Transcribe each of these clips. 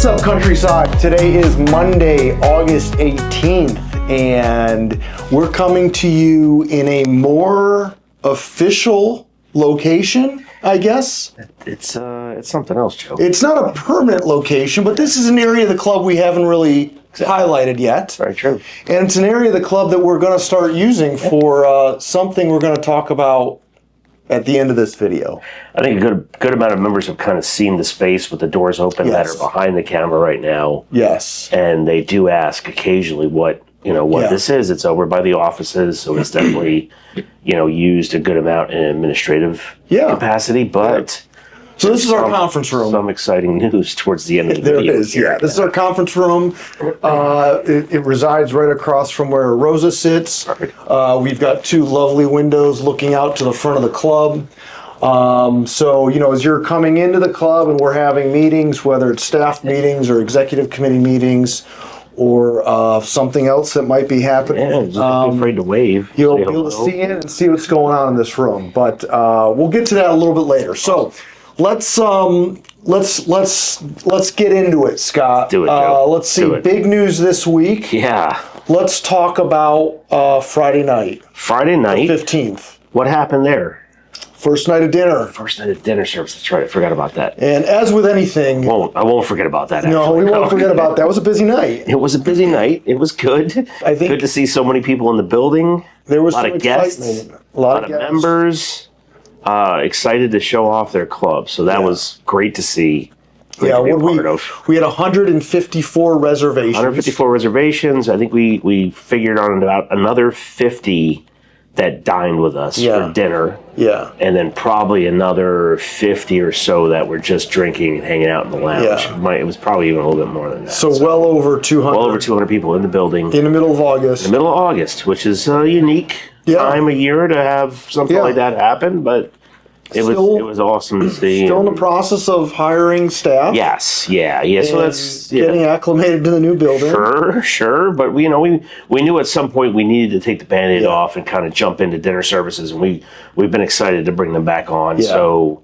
What's up, Countryside? Today is Monday, August 18th, and we're coming to you in a more official location, I guess. It's something else, Joe. It's not a permanent location, but this is an area of the club we haven't really highlighted yet. Very true. And it's an area of the club that we're going to start using for something we're going to talk about at the end of this video. I think a good amount of members have kind of seen the space with the doors open that are behind the camera right now. Yes. And they do ask occasionally what this is. It's over by the offices, so it's definitely, used a good amount in administrative capacity, but... So this is our conference room. Some exciting news towards the end of the video. There it is, yeah. This is our conference room. It resides right across from where Rosa sits. We've got two lovely windows looking out to the front of the club. So, as you're coming into the club and we're having meetings, whether it's staff meetings or executive committee meetings or something else that might be happening. Yeah, just don't be afraid to wave. You'll be able to see in and see what's going on in this room. But we'll get to that a little bit later. So let's get into it, Scott. Do it, Joe. Let's see. Big news this week. Yeah. Let's talk about Friday night. Friday night. The 15th. What happened there? First night of dinner. First night of dinner service. That's right. I forgot about that. And as with anything... I won't forget about that, actually. No, we won't forget about that. It was a busy night. It was a busy night. It was good. I think good to see so many people in the building. There was a lot of guests. A lot of members. Excited to show off their club. So that was great to see. We had 154 reservations. 154 reservations. I think we figured on about another 50 that dined with us for dinner. Yeah. And then probably another 50 or so that were just drinking and hanging out in the lounge. Yeah. It was probably even a little bit more than that. So well over 200. Well over 200 people in the building. In the middle of August. In the middle of August, which is a unique time of year to have something like that happen, but it was awesome to see. Still in the process of hiring staff. Yes, yeah. So that's getting acclimated to the new building. Sure. But we knew at some point we needed to take the Band-Aid off and kind of jump into dinner services, and we've been excited to bring them back on. Yeah. So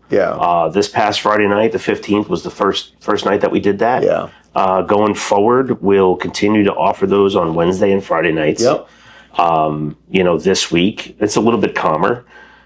this past Friday night, the 15th, was the first night that we did that. Yeah. Going forward, we'll continue to offer those on Wednesday and Friday nights. Yep. This week it's a little bit calmer.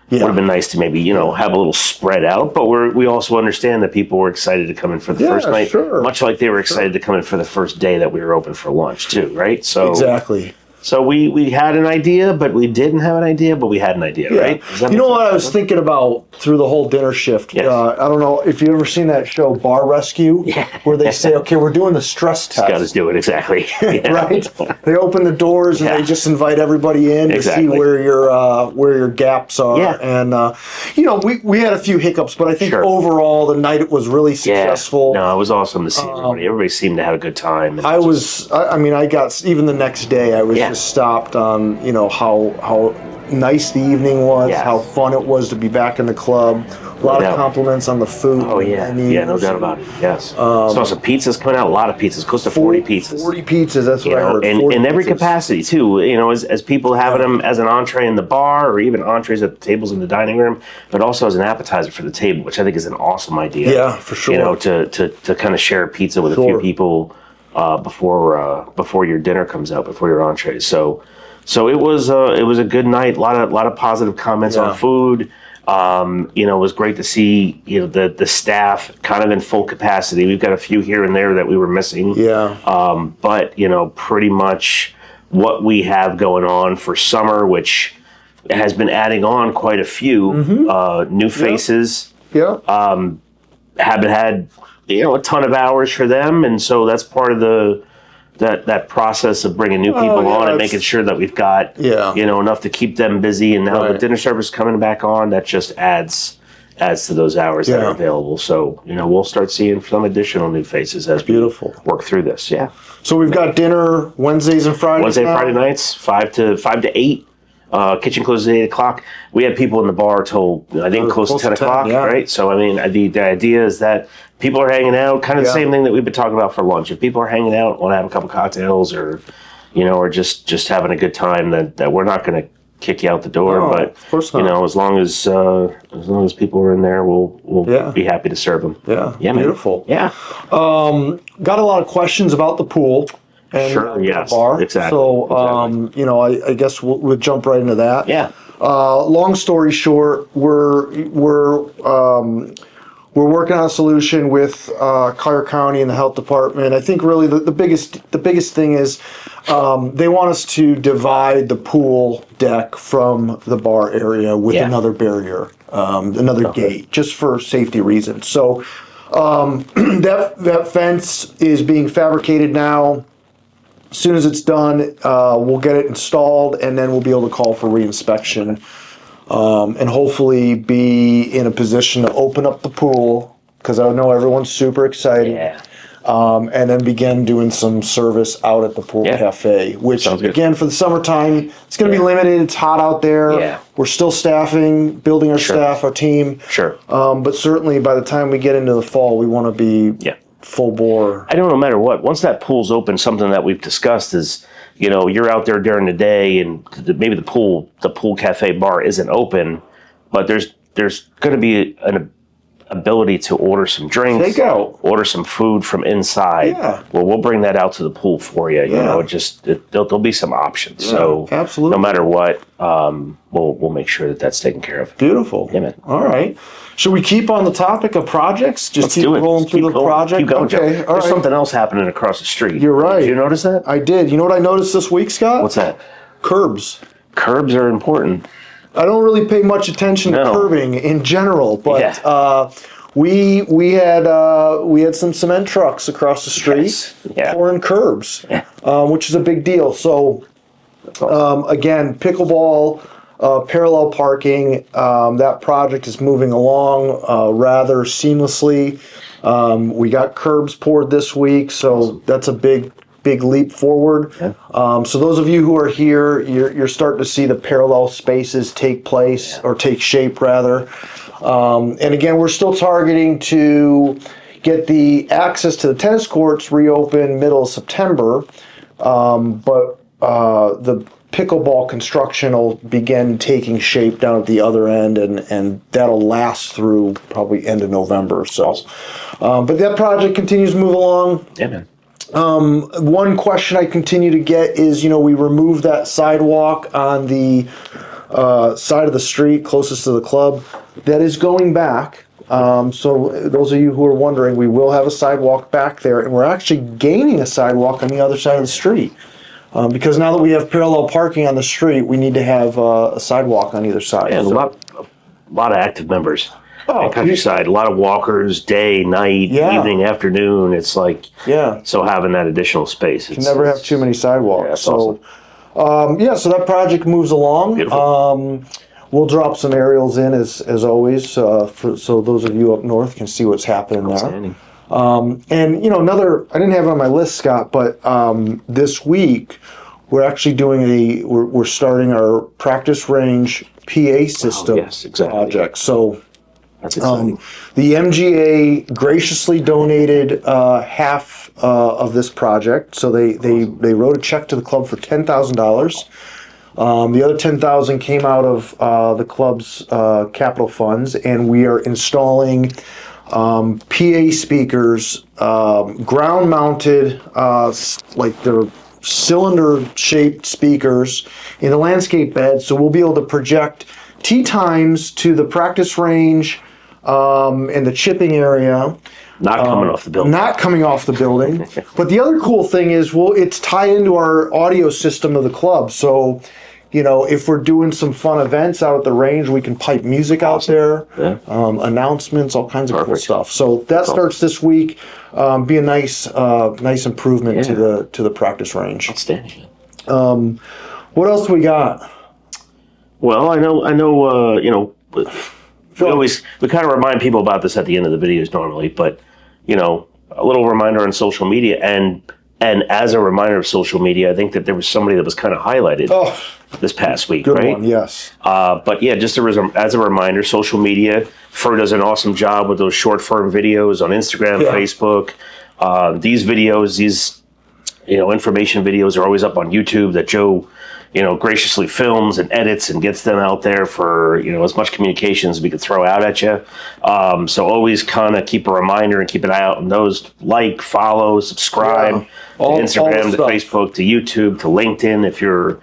Yeah. Would have been nice to maybe, have a little spread out, but we also understand that people were excited to come in for the first night, much like they were excited to come in for the first day that we were open for lunch too, right? So exactly. So we had an idea, but we didn't have an idea, but we had an idea, right? You know what I was thinking about through the whole dinner shift? Yes. I don't know if you've ever seen that show Bar Rescue, where they say, okay, we're doing the stress test. Got to do it, exactly. Right? They open the doors and they just invite everybody in to see where your gaps are. Yeah. And, we had a few hiccups, but I think overall the night was really successful. No, it was awesome to see everybody. Everybody seemed to have a good time. I got, even the next day, I was just stopped on, how nice the evening was, how fun it was to be back in the club. A lot of compliments on the food. Oh, yeah. No doubt about it. Yes. Saw some pizzas coming out, a lot of pizzas, close to 40 pizzas. 40 pizzas, that's what I heard. And in every capacity, too. As people having them as an entree in the bar or even entrees at the tables in the dining room, but also as an appetizer for the table, which I think is an awesome idea. Yeah, for sure. To kind of share a pizza with a few people before your dinner comes out, before your entrees. So it was a good night. A lot of positive comments on food. It was great to see the staff kind of in full capacity. We've got a few here and there that we were missing. Yeah. But pretty much what we have going on for summer, which has been adding on quite a few new faces. Yeah. Haven't had a ton of hours for them, and so that's part of that process of bringing new people on and making sure that we've got enough to keep them busy. And now the dinner service coming back on, that just adds to those hours that are available. So we'll start seeing some additional new faces as we work through this. Yeah. So we've got dinner Wednesdays and Fridays. Friday nights, 5 to 8. Kitchen closes at 8 o'clock. We had people in the bar till I think close to 10 o'clock, right? So the idea is that people are hanging out, kind of the same thing that we've been talking about for lunch. If people are hanging out, want to have a couple cocktails, or or just having a good time, that we're not going to kick you out the door. No, But of course not. you know, as long as people are in there, we'll be happy to serve them. Yeah, beautiful. Man. Yeah. Got a lot of questions about the pool and Sure. the Yes. bar. Exactly. So, you know, I guess we'll jump right into that. Yeah. Long story short, we're working on a solution with Collier County and the health department. I think really the biggest thing is they want us to divide the pool deck from the bar area with another barrier, another gate, just for safety reasons. So that fence is being fabricated now. As soon as it's done, we'll get it installed, and then we'll be able to call for reinspection. And hopefully be in a position to open up the pool, because I know everyone's super excited. Yeah. And then begin doing some service out at the pool cafe, which again for the summertime, it's going to be limited. It's hot out there. Yeah. We're still staffing, building our staff, our team. Sure. But certainly by the time we get into the fall, we want to be full bore. I know no matter what, once that pool's open, something that we've discussed is, you know, you're out there during the day and maybe the pool cafe bar isn't open, but there's going to be an ability to order some drinks, Take out. order some food from inside. Yeah. Well, we'll bring that out to the pool for you. You know, there'll be some options. So absolutely. No matter what, we'll make sure that that's taken care of. Beautiful. Yeah, man. All right. Should we keep on the topic of projects? Just Let's keep do it. rolling Just through keep the going. project? Keep going, Joe. Okay. All There's right. something else happening across the street. You're right. Did you notice that? I did. You know what I noticed this week, Scott? What's that? Curbs. Curbs are important. I don't really pay much attention to curbing in general, but we had some cement trucks across the street pouring curbs, which is a big deal. So again, pickleball, parallel parking, that project is moving along rather seamlessly. We got curbs poured this week, so that's a big leap forward. So those of you who are here, you're starting to see the parallel spaces take place, or take shape rather. And again, we're still targeting to get the access to the tennis courts reopened middle of September, but the pickleball construction will begin taking shape down at the other end, and that'll last through probably end of November. So, but that project continues to move along. Yeah, man. One question I continue to get is, you know, we removed that sidewalk on the side of the street closest to the club. That is going back. So those of you who are wondering, we will have a sidewalk back there, and we're actually gaining a sidewalk on the other side of the street. Because now that we have parallel parking on the street, we need to have a sidewalk on either side. And a lot of active members. Countryside, a lot of walkers, day, night, evening, afternoon. It's like, so having that additional space. You can never have too many sidewalks. Yeah, so, awesome. So that project moves along. Beautiful. We'll drop some aerials in as always, so those of you up north can see what's happening there. And you know, I didn't have it on my list, Scott, but this week we're actually we're starting our practice range PA system project. So that's exciting. The MGA graciously donated half of this project. So they wrote a check to the club for $10,000. The other $10,000 came out of the club's capital funds, and we are installing PA speakers, ground-mounted, like they're cylinder-shaped speakers in a landscape bed. So we'll be able to project tee times to the practice range and the chipping area. Not coming off the building. Not coming off the building. But the other cool thing is, it's tied into our audio system of the club. So, you know, if we're doing some fun events out at the range, we can pipe music out there, announcements, all kinds of cool stuff. So that starts this week. Be a nice improvement to the practice range. Outstanding. What else do we got? Well, I know. You know, we kind of remind people about this at the end of the videos normally, but you know, a little reminder on social media, and as a reminder of social media, I think that there was somebody that was kind of highlighted this past week, Good right? one, yes. But yeah, just as a reminder, social media, Fur does an awesome job with those short form videos on Instagram, Facebook. These videos, information videos are always up on YouTube that Joe graciously films and edits and gets them out there for, as much communication as we could throw out at you. So always kind of keep a reminder and keep an eye out on those. Like, follow, subscribe to Instagram, to Facebook, to YouTube, to LinkedIn. If you're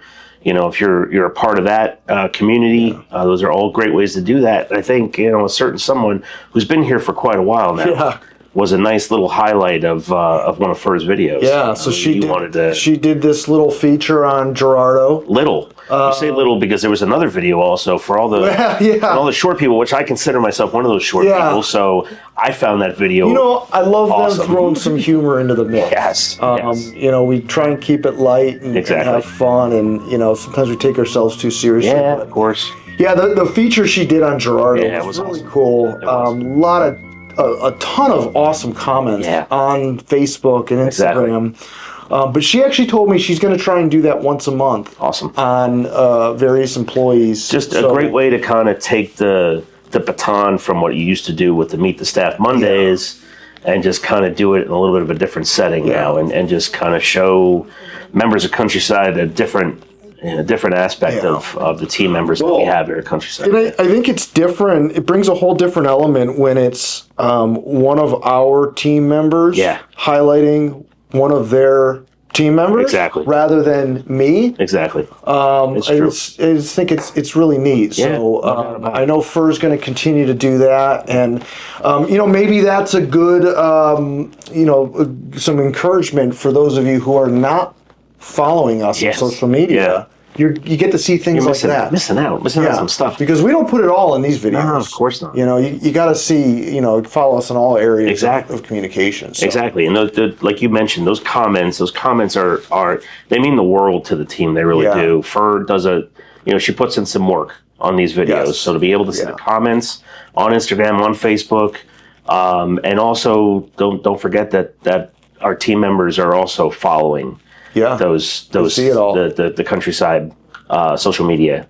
a part of that community, those are all great ways to do that. And I think, a certain someone who's been here for quite a while now was a nice little highlight of one of Fur's videos. Yeah, so she did this little feature on Gerardo. Little. You say little because there was another video also for all the all the short people, which I consider myself one of those short people. So I found that video. I love them throwing some humor into the mix. Yes. We try and keep it light and have fun, and sometimes we take ourselves too seriously. Yeah, of course. Yeah, the feature she did on Gerardo was really awesome. cool. A ton of awesome comments on Facebook and Instagram. But she actually told me she's going to try and do that once a month. Awesome. On various employees. Just a great way to kind of take the baton from what you used to do with the Meet the Staff Mondays and just kind of do it in a little bit of a different setting now and just kind of show members of Countryside a different aspect of the team members that we have here at Countryside. And I think it's different. It brings a whole different element when it's one of our team members highlighting one of their team members rather than me. Exactly. It's true. I just think it's really neat. So I know Fur's going to continue to do that, and maybe that's a good some encouragement for those of you who are not following us on social media. You get to see things like that. Missing out on some stuff. Because we don't put it all in these videos. No, of course not. You got to see, follow us in all areas of communication. So. Exactly. And like you mentioned, those comments are they mean the world to the team. They really do. Fur does she puts in some work on these videos. Yes. So to be able to see the comments on Instagram, on Facebook, and also don't forget that our team members are also following those see it all. The Countryside social media.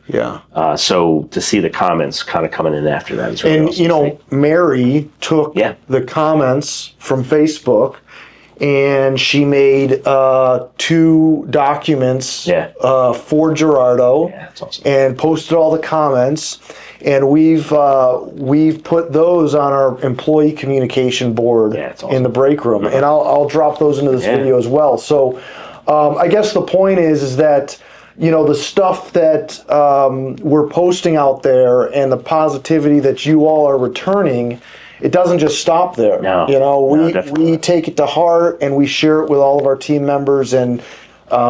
So to see the comments kind of coming in after that is really awesome. Mary took the comments from Facebook and she made 2 documents for Gerardo that's awesome. and posted all the comments. And we've put those on our employee communication board in the break room, and I'll drop those into this video as well. So. I guess the point is that, the stuff that we're posting out there and the positivity that you all are returning, it doesn't just stop there. We take it to heart and we share it with all of our team members, and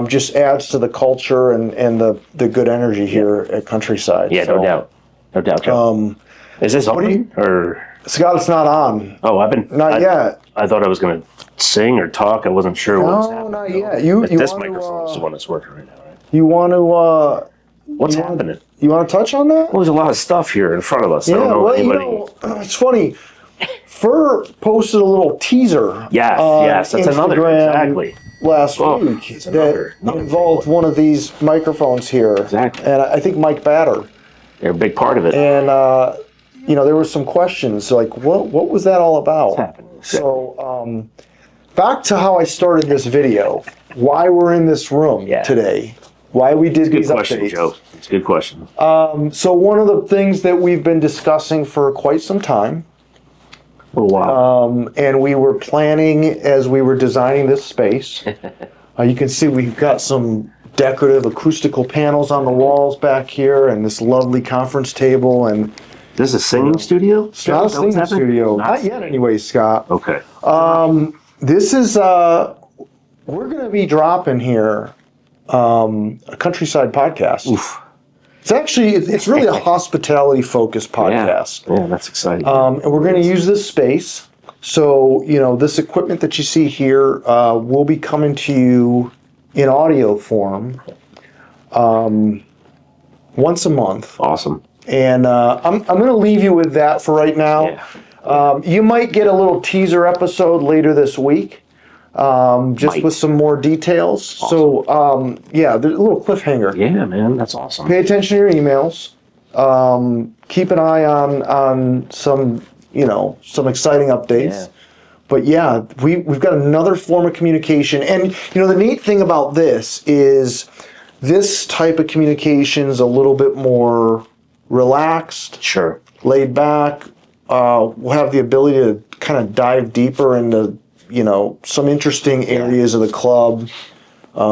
just adds to the culture and the good energy here at Countryside. Yeah, no doubt. Is this on or? Scott, it's not on. Oh, not yet. I thought I was going to sing or talk. I wasn't sure what was happening. No, not yet. This microphone is the one that's working right now, right? You want to... What's happening? You want to touch on that? Well, there's a lot of stuff here in front of us. I don't know anybody... it's funny. Fur posted a little teaser. Yes, that's Instagram last week that involved one of these microphones here. Exactly. And I think Mike Batter. They're a big part of it. And, there were some questions like, what was that all about? What's happening? So, back to how I started this video, why we're in this room today, why we did these updates. Joe. It's a good question. So one of the things that we've been discussing for quite some time, and we were planning as we were designing this space, you can see we've got some decorative acoustical panels on the walls back here and this lovely conference table, and this is a singing studio? It's not a singing studio. Not yet anyway, Scott. Okay. This is, we're going to be dropping here a Countryside podcast. Oof. It's really a hospitality-focused podcast. Yeah, that's exciting. And we're going to use this space. So, this equipment that you see here will be coming to you in audio form once a month. Awesome. And I'm going to leave you with that for right now. You might get a little teaser episode later this week, with some more details. Awesome. So, there's a little cliffhanger. Yeah, man, that's awesome. Pay attention to your emails. Keep an eye on some, some exciting updates. Yeah. But we've got another form of communication. And, the neat thing about this is This type of communication is a little bit more relaxed, Sure. laid back. We'll have the ability to kind of dive deeper into, some interesting areas of the club,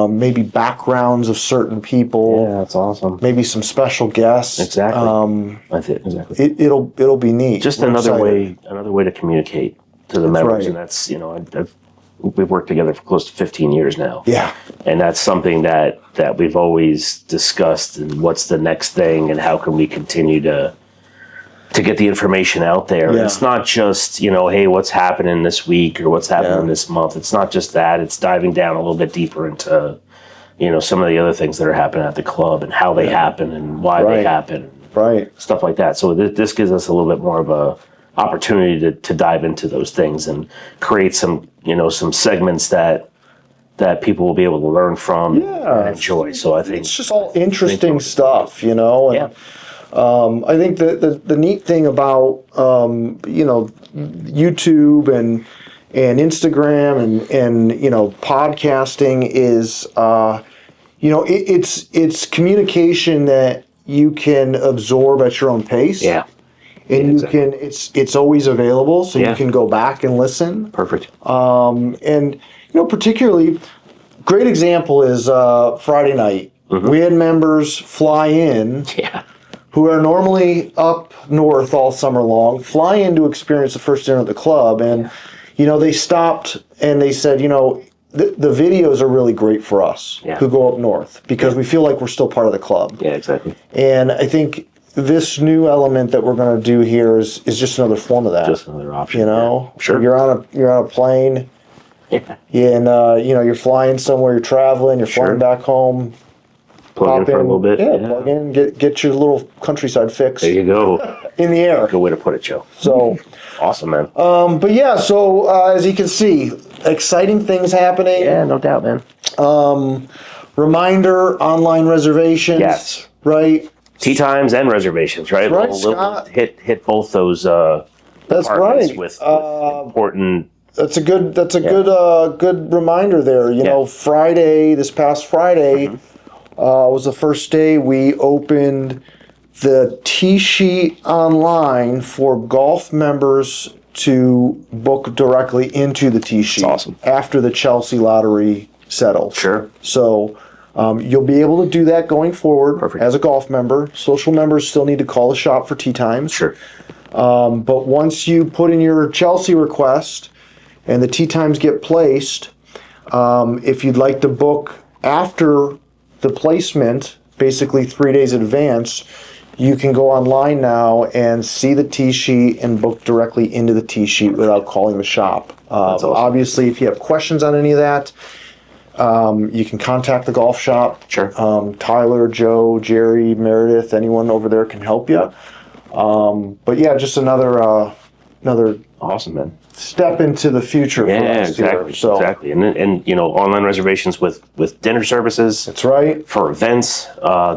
maybe backgrounds of certain people. Yeah, that's awesome. Maybe some special guests. Exactly. That's it. Exactly. It'll be neat. Just We're another excited. way to communicate to the members, right. and that's we've worked together for close to 15 years now. Yeah. And that's something that we've always discussed, and what's the next thing, and how can we continue to get the information out there. Yeah. It's not just, hey, what's happening this week or what's happening this month. It's not just that. It's diving down a little bit deeper into, some of the other things that are happening at the club and how they happen and why they happen. Right. Stuff like that. So this gives us a little bit more of a opportunity to dive into those things and create some, some segments that people will be able to learn from and enjoy. So I think it's just all interesting stuff, And, I think the neat thing about YouTube and Instagram and podcasting is it's communication that you can absorb at your own pace. Yeah. And you can it's always available, so you can go back and listen. Perfect. And particularly great example is Friday night. Mm-hmm. We had members fly in. Yeah. Who are normally up north all summer long, fly in to experience the first dinner at the club. And, they stopped and they said, the videos are really great for us who go up north because we feel like we're still part of the club. Yeah, exactly. And I think this new element that we're going to do here is just another form of that. Just another option. Sure. So you're on a plane. Yeah. And, you're flying somewhere, you're traveling, you're flying back home. Plug in for a little bit. Yeah, plug in, get your little countryside fix. There you go. In the air. Good way to put it, Joe. So awesome, man. But yeah, so as you can see, exciting things happening. Yeah, no doubt, man. Reminder, online reservations. Yes. Right. Tea times and reservations, right? Right, we'll Scott. hit both those. That's right. With important. That's a good reminder there. Friday, this past Friday. Was the first day we opened the tee sheet online for golf members to book directly into the tee sheet. That's awesome. After the Chelsea lottery settled. Sure. So you'll be able to do that going forward as a golf member. Social members still need to call the shop for tee times. Sure. But once you put in your Chelsea request and the tee times get placed, if you'd like to book after the placement, basically 3 days in advance, you can go online now and see the tee sheet and book directly into the tee sheet without calling the shop. Awesome. Obviously, if you have questions on any of that, you can contact the golf shop. Sure. Tyler, Joe, Jerry, Meredith, anyone over there can help you. But yeah, just another awesome, man. Step into the future for us exactly. here. So, exactly. And online reservations with dinner services. That's right. For events,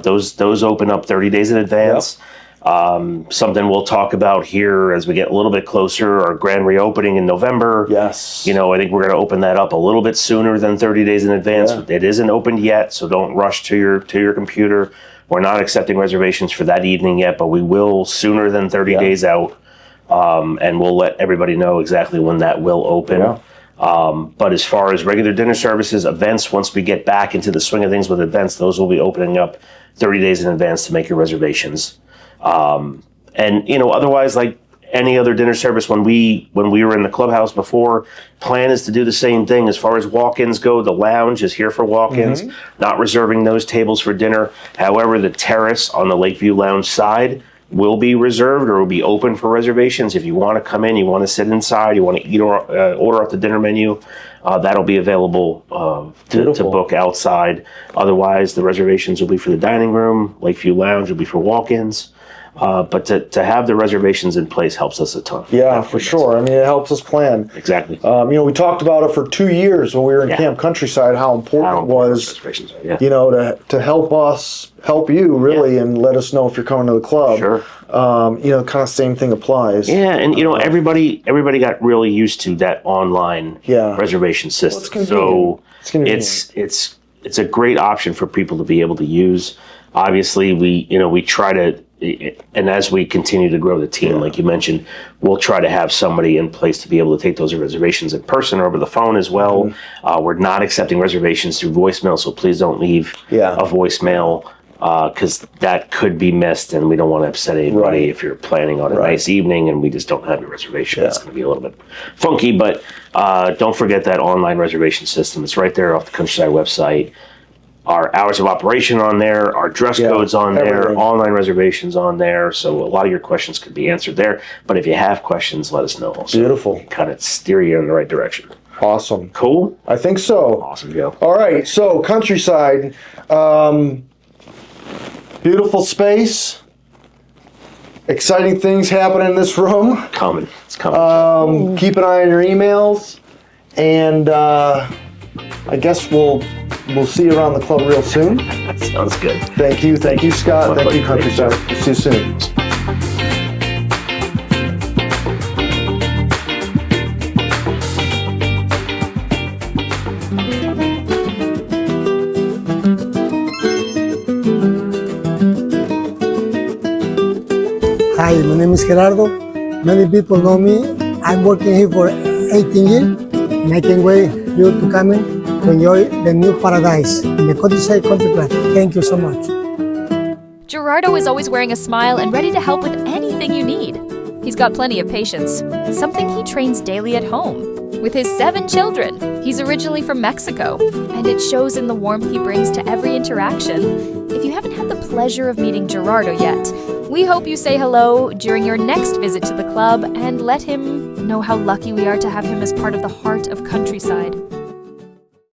those open up 30 days in advance. Yep. Something we'll talk about here as we get a little bit closer, our grand reopening in November. Yes. I think we're going to open that up a little bit sooner than 30 days in advance. Yeah. It isn't opened yet, so don't rush to your computer. We're not accepting reservations for that evening yet, but we will sooner than 30 days out. And we'll let everybody know exactly when that will open. Yeah. But as far as regular dinner services, events, once we get back into the swing of things with events, those will be opening up 30 days in advance to make your reservations. And otherwise, like any other dinner service, when we were in the clubhouse before, plan is to do the same thing. As far as walk-ins go, the lounge is here for walk-ins, not reserving those tables for dinner. However, the terrace on the Lakeview Lounge side will be reserved or will be open for reservations. If you want to come in, you want to sit inside, you want to eat or order off the dinner menu, that'll be available to book outside. Otherwise, the reservations will be for the dining room. Lakeview Lounge will be for walk-ins. But to have the reservations in place helps us a ton. Yeah, for sure. I mean, it helps us plan. Exactly. We talked about it for 2 years when we were in Camp Countryside, how important it was, to help us, help you really, and let us know if you're coming to the club. Sure. Kind of same thing applies. Yeah, and everybody got really used to that online reservation system. Well, it's convenient. So it's it's a great option for people to be able to use. Obviously, we try to, and as we continue to grow the team, like you mentioned, we'll try to have somebody in place to be able to take those reservations in person or over the phone as well. We're not accepting reservations through voicemail, so please don't leave a voicemail, because that could be missed, and we don't want to upset anybody if you're planning on a nice evening and we just don't have your reservation. It's going to be a little bit funky, but don't forget that online reservation system. It's right there off the Countryside website. Our hours of operation on there, our dress codes on there, online reservations on there. So a lot of your questions could be answered there. But if you have questions, let us know also. Beautiful. Kind of steer you in the right direction. Awesome. Cool? I think so. Awesome, Joe. All right, so Countryside, beautiful space. Exciting things happening in this room. It's coming. Keep an eye on your emails. And I guess we'll see you around the club real soon. Sounds good. Thank you, Scott. Thank you, Countryside. We'll see you soon. Hi, my name is Gerardo. Many people know me. I'm working here for 18 years, and I can't wait you to come in to enjoy the new paradise in the Countryside Country Club. Thank you so much. Gerardo is always wearing a smile and ready to help with anything you need. He's got plenty of patience, something he trains daily at home. With his 7 children, he's originally from Mexico, and it shows in the warmth he brings to every interaction. If you haven't had the pleasure of meeting Gerardo yet, we hope you say hello during your next visit to the club and let him know how lucky we are to have him as part of the heart of Countryside.